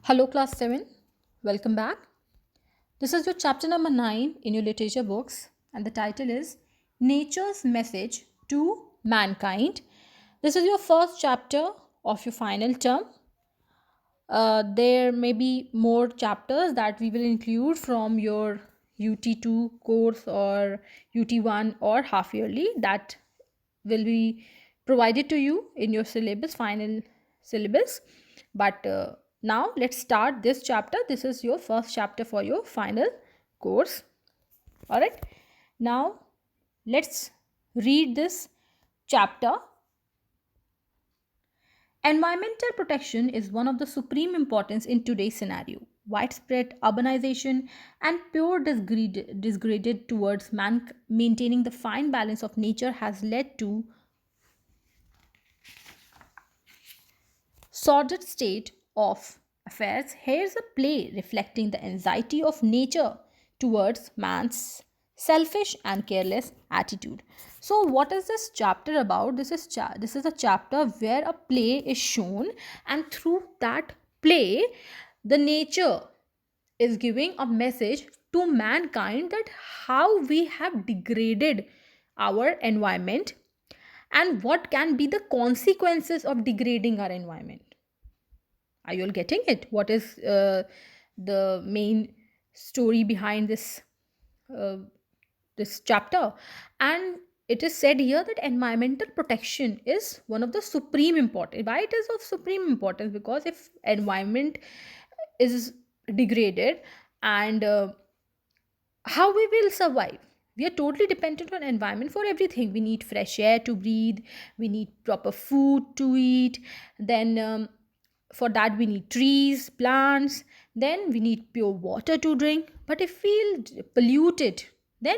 Hello, class 7. Welcome back. This is your chapter number 9 in your literature books, and the title is Nature's Message to Mankind. This is your first chapter of your final term. There may be more chapters that we will include from your UT2 course or UT1 or half yearly that will be provided to you in your syllabus, final syllabus. But now let's start this chapter. This is your first chapter for your final course. All right. Now let's read this chapter. Environmental protection is one of the supreme importance in today's scenario. Widespread urbanization and pure disgraded towards maintaining the fine balance of nature has led to sordid state of affairs. Here's a play reflecting the anxiety of nature towards man's selfish and careless attitude. So what is this chapter about? This is a chapter where a play is shown, and through that play the nature is giving a message to mankind that how we have degraded our environment and what can be the consequences of degrading our environment. Are you all getting it? What is the main story behind uh, this chapter? And it is said here that environmental protection is one of the supreme importance. Why it is of supreme importance? Because if environment is degraded, and how we will survive? We are totally dependent on environment for everything. We need fresh air to breathe, we need proper food to eat, then for that we need trees, plants, then we need pure water to drink. But if we pollute it, then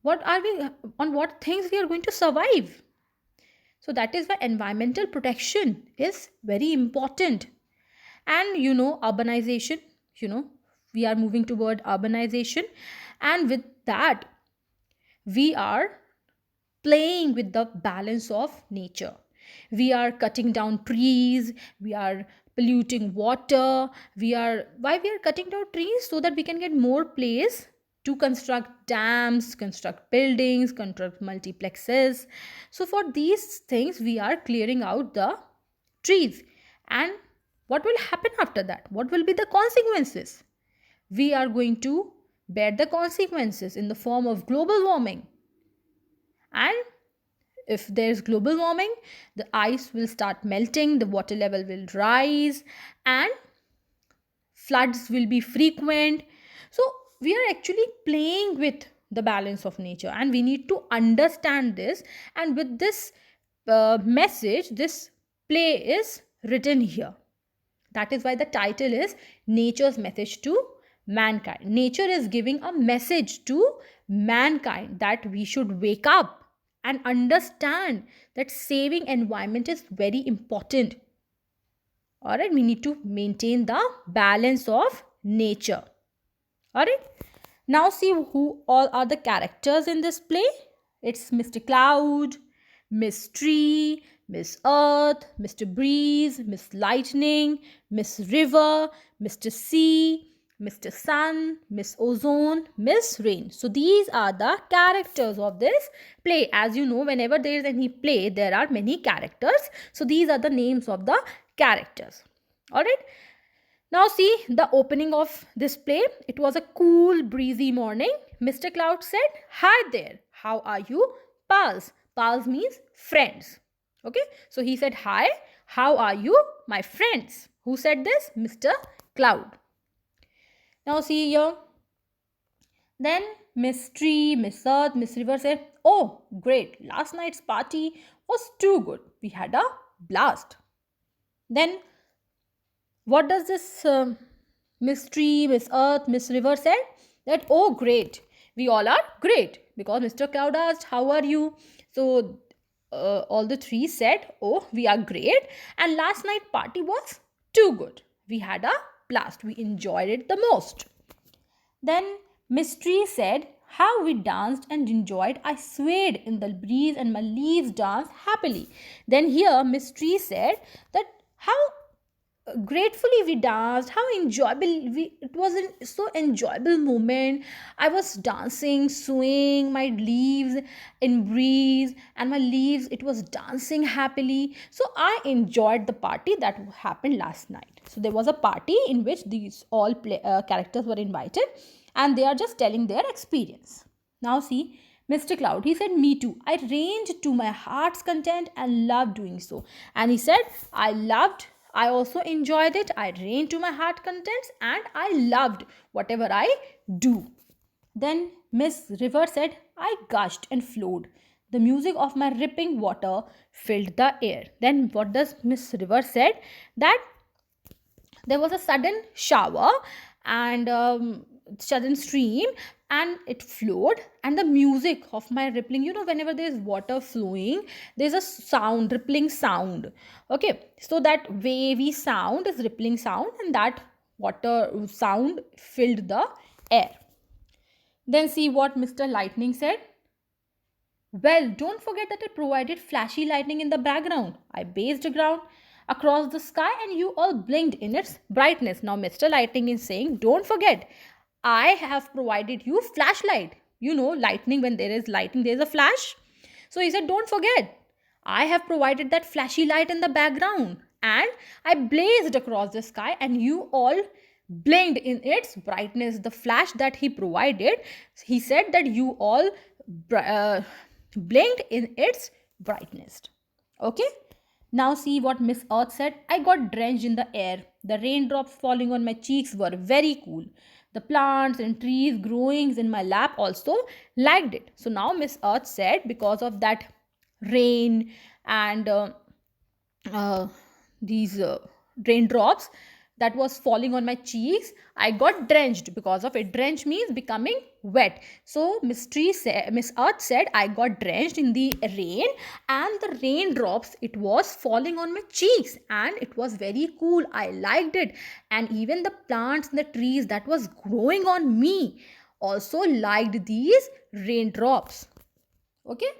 what are we, on what things we are going to survive? So that is why environmental protection is very important. And urbanization, you know we are moving toward urbanization, and with that we are playing with the balance of nature. We are cutting down trees, we are polluting water. We are cutting down trees so that we can get more place to construct dams, construct buildings, construct multiplexes. So for these things we are clearing out the trees. And what will happen after that? What will be the consequences? We are going to bear the consequences in the form of global warming. And if there's global warming, the ice will start melting, the water level will rise, and floods will be frequent. So we are actually playing with the balance of nature, and we need to understand this. And with this message, this play is written here. That is why the title is Nature's Message to Mankind. Nature is giving a message to mankind that we should wake up and understand that saving environment is very important. All right, we need to maintain the balance of nature. All right, now see who all are the characters in this play. It's Mr. Cloud, Miss Tree, Miss Earth, Mr. Breeze, Miss Lightning, Miss River, Mr. Sea, Mr. Sun, Miss Ozone, Miss Rain. So these are the characters of this play. As you know, whenever there is any play, there are many characters. So these are the names of the characters. All right. Now see the opening of this play. It was a cool, breezy morning. Mr. Cloud said, "Hi there, how are you, pals?" Pals means friends. Okay, so he said, "Hi, how are you, my friends?" Who said this? Mr. Cloud. Now see here. Then Miss Tree, Miss Earth, Miss River said, "Oh, great, last night's party was too good. We had a blast." Then what does this Miss Tree, Miss Earth, Miss River said? That, "Oh, great. We all are great." Because Mr. Cloud asked, "How are you?" So all the three said, "Oh, we are great. And last night party was too good. We had a blast. We enjoyed it the most." Then Miss Tree said, "How we danced and enjoyed. I swayed in the breeze and my leaves danced happily." Then here Miss Tree said that how gratefully we danced. How enjoyable it was, a so enjoyable moment. I was dancing, swaying my leaves in breeze, and my leaves, it was dancing happily. So I enjoyed the party that happened last night. So there was a party in which these all characters were invited, and they are just telling their experience. Now see, Mr. Cloud, he said, me too. I ranged to my heart's content and loved doing so. And he said, I also enjoyed it. I ranged to my heart contents and I loved whatever I do. Then Miss River said, I gushed and flowed. The music of my ripping water filled the air. Then what does Miss River said? That there was a sudden shower and sudden stream, and it flowed, and the music of my rippling, whenever there is water flowing, there's a sound, rippling sound. Okay, so that wavy sound is rippling sound, and that water sound filled the air. Then see what Mr. Lightning said. Well, don't forget that it provided flashy lightning in the background. I based ground across the sky and you all blinked in its brightness. Now, Mr. Lightning is saying, don't forget, I have provided you flashlight. Lightning, when there is lightning, there is a flash. So he said, don't forget, I have provided that flashy light in the background and I blazed across the sky and you all blinked in its brightness. The flash that he provided, he said that you all blinked in its brightness. Okay. Now see what Miss Earth said. I got drenched in the air. The raindrops falling on my cheeks were very cool. The plants and trees growing in my lap also liked it. So now Miss Earth said, because of that rain and uh, these raindrops that was falling on my cheeks, I got drenched. Because of it, drench means becoming wet. So Miss Earth said, I got drenched in the rain, and the raindrops, it was falling on my cheeks and it was very cool. I liked it. And even the plants and the trees that was growing on me also liked these raindrops. Okay.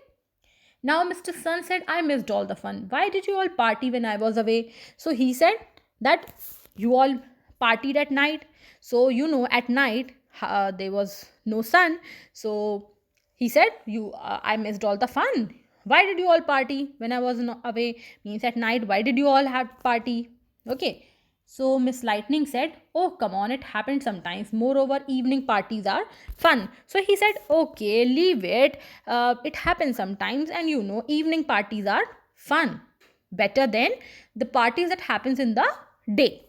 Now, Mr. Sun said, I missed all the fun. Why did you all party when I was away? So he said that you all partied at night. So, at night there was no sun. So he said, I missed all the fun. Why did you all party when I was away? Means at night, why did you all have party? Okay. So Miss Lightning said, oh, come on, it happens sometimes. Moreover, evening parties are fun. So he said, okay, leave it. It happens sometimes, and evening parties are fun. Better than the parties that happens in the day.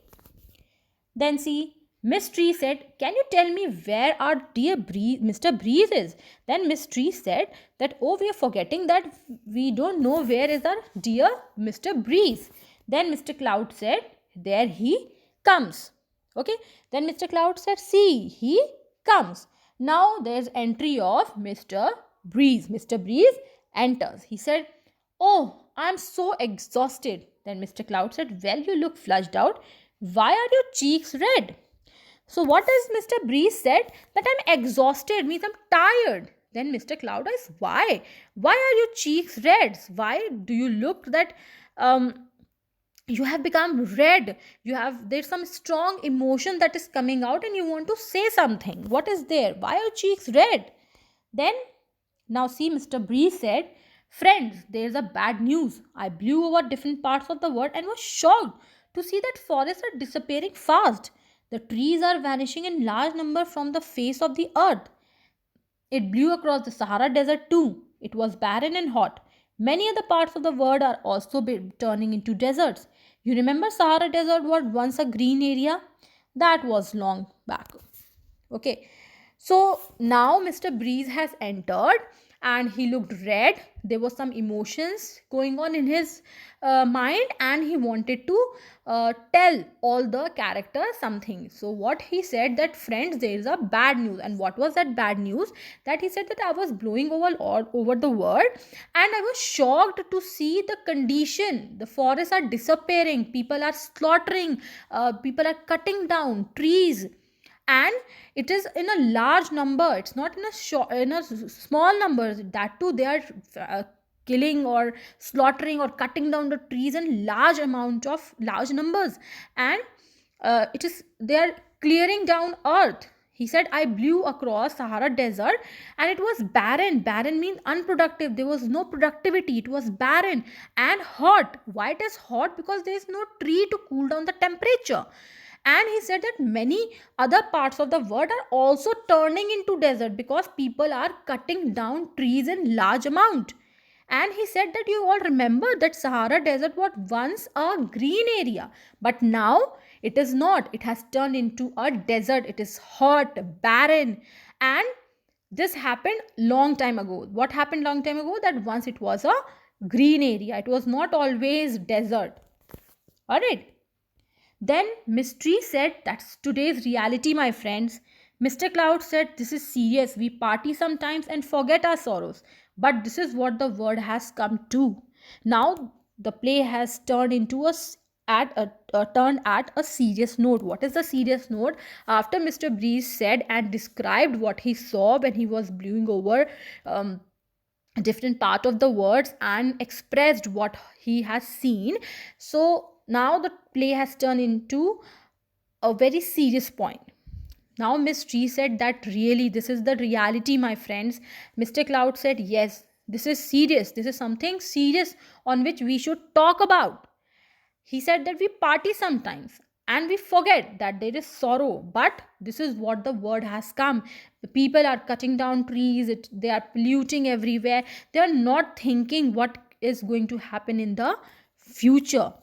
Then see, Miss Tree said, can you tell me where our dear Mr. Breeze is? Then Miss Tree said that, oh, we are forgetting that we don't know where is our dear Mr. Breeze. Then Mr. Cloud said, there he comes. Okay. Then Mr. Cloud said, see, he comes. Now there's entry of Mr. Breeze. Mr. Breeze enters. He said, oh, I'm so exhausted. Then Mr. Cloud said, well, you look flushed out. Why are your cheeks red? So what does Mr. Breeze said? That I'm exhausted, means I'm tired. Then Mr. Cloud asked, why? Why are your cheeks red? Why do you look that you have become red? There's some strong emotion that is coming out and you want to say something. What is there? Why are your cheeks red? Then now see, Mr. Breeze said, friends, there's a bad news. I blew over different parts of the world and was shocked to see that forests are disappearing fast. The trees are vanishing in large number from the face of the earth. It blew across the Sahara Desert too. It was barren and hot. Many other parts of the world are also turning into deserts. You remember Sahara Desert was once a green area? That was long back. Okay. So now Mr. Breeze has entered and he looked red. There was some emotions going on in his mind, and he wanted to tell all the characters something. So what he said, that friends, there is a bad news. And what was that bad news? That he said that I was blowing over all over the world and I was shocked to see the condition. The forests are disappearing, people are slaughtering, people are cutting down trees, and it is in a large number. It's not in a small number. That too, they are killing or slaughtering or cutting down the trees in large numbers, and it is they are clearing down earth. He said, I blew across Sahara desert and it was barren. Barren means unproductive. There was no productivity. It was barren and hot. Why it is hot? Because there is no tree to cool down the temperature. And he said that many other parts of the world are also turning into desert because people are cutting down trees in large amount. And he said that you all remember that Sahara desert was once a green area, but now it is not. It has turned into a desert. It is hot, barren, and this happened long time ago. What happened long time ago? That once it was a green area. It was not always desert. All right. Then Miss Tree said, that's today's reality, my friends. Mr. Cloud said, this is serious. We party sometimes and forget our sorrows. But this is what the world has come to. Now the play has turned into turned at a serious note. What is the serious note? After Mr. Breeze said and described what he saw when he was blowing over a different part of the words and expressed what he has seen. So now the play has turned into a very serious point. Now Miss Tree said that really this is the reality, my friends. Mr. Cloud said, yes, this is serious. This is something serious on which we should talk about. He said that we party sometimes and we forget that there is sorrow, but this is what the word has come. The people are cutting down trees, they are polluting everywhere. They are not thinking what is going to happen in the future.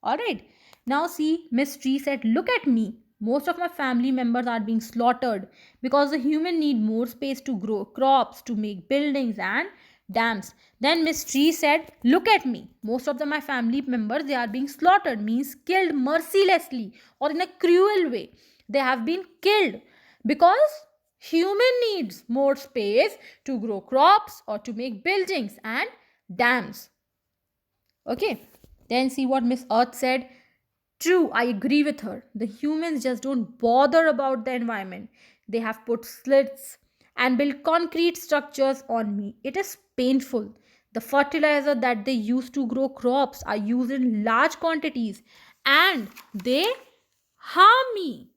All right. Now see, Miss Tree said, look at me. Most of my family members are being slaughtered because the human need more space to grow crops, to make buildings and dams. Then Miss Tree said, look at me. Most of my family members, they are being slaughtered, means killed mercilessly or in a cruel way. They have been killed because human needs more space to grow crops or to make buildings and dams. Okay. Then see what Miss Earth said. True, I agree with her. The humans just don't bother about the environment. They have put slits and built concrete structures on me. It is painful. The fertilizer that they use to grow crops are used in large quantities and they harm me.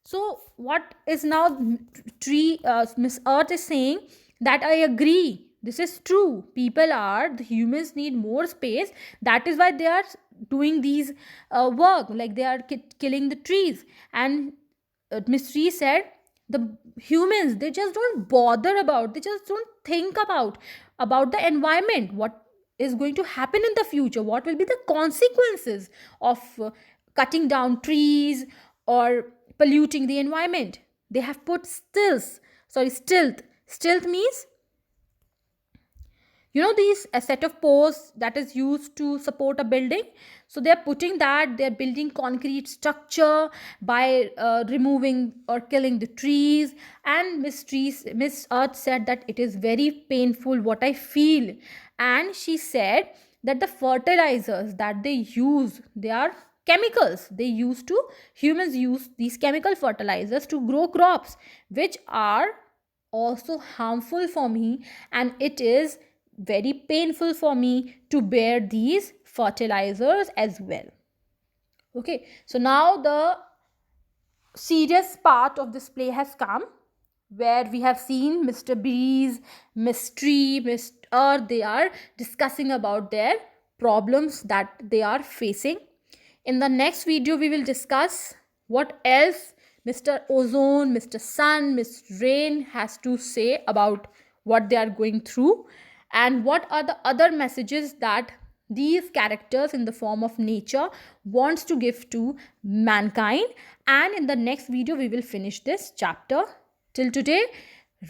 So, what is now Miss Earth is saying that I agree. This is true. The humans need more space. That is why they are doing these work, like they are killing the trees. And Miss Tree said, the humans, they just don't bother about, they just don't think about the environment. What is going to happen in the future? What will be the consequences of cutting down trees or polluting the environment? They have put stealth. Stealth means, you know, these a set of posts that is used to support a building. So they are putting that, they are building concrete structure by removing or killing the trees. And Miss Earth said that it is very painful what I feel. And she said that the fertilizers that they use, they are chemicals. Humans use these chemical fertilizers to grow crops, which are also harmful for me, and it is very painful for me to bear these fertilizers as well. Okay, so now the serious part of this play has come, where we have seen Mr. Breeze, Miss Tree, Miss Earth, they are discussing about their problems that they are facing. In the next video, we will discuss what else Mr. Ozone, Mr. Sun, Miss Rain has to say about what they are going through, and what are the other messages that these characters in the form of nature wants to give to mankind. And in the next video, we will finish this chapter. Till today,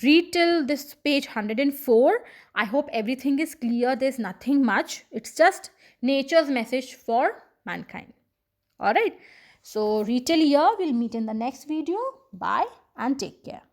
read till this page 104. I hope everything is clear. There's nothing much. It's just nature's message for mankind. All right. So read till here. We'll meet in the next video. Bye and take care.